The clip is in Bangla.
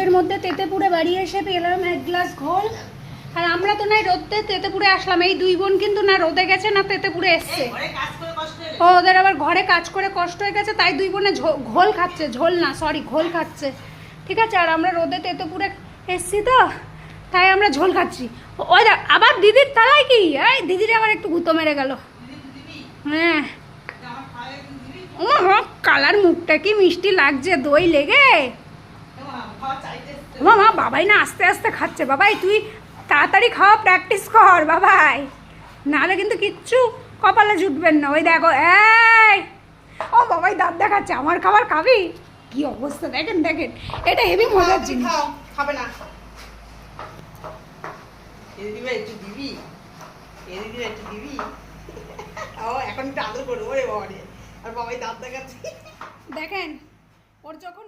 রোদের মধ্যে তেতেপুরে বাড়ি এসে পেলাম এক গ্লাস ঘোল। আর আমরা তো নাই রোদে তেতেপুরে আসলাম, এই দুই বোন কিন্তু না রোদে গেছে না তেতেপুরে এসছে। ও ওদের আবার ঘরে কাজ করে কষ্ট হয়ে গেছে, তাই দুই বোনে ঘোল খাচ্ছে, ঝোল না সরি ঘোল খাচ্ছে, ঠিক আছে। আর আমরা রোদে তেতেপুরে এসছি তো তাই আমরা ঝোল খাচ্ছি। ওই দেখ আবার দিদির তালায় কি, এই দিদির আবার একটু গুঁতো মেরে গেল। হ্যাঁ ও কালার মুখটা কি মিষ্টি লাগছে দই লেগে। মা বাবাই না আস্তে আস্তে খাচ্ছে, বাবাই তুই তাড়াতাড়ি খাওয়া প্র্যাকটিস কর বাবাই, নাহলে কিন্তু কিচ্ছু কপালে জুটবেন না। ওই দেখো এই ও বাবাই দাঁত দেখাচ্ছে, আমার খাবার খাবি, কি অবস্থা দেখেন দেখেন, এটা হেভি মজার জিনিস। খাবে না একটু দিবি, একটু দিবি, ও এখন একটু আদর করবো রে বাবা রে। আর বাবাই দাঁত দেখাচ্ছে দেখেন ওর যখন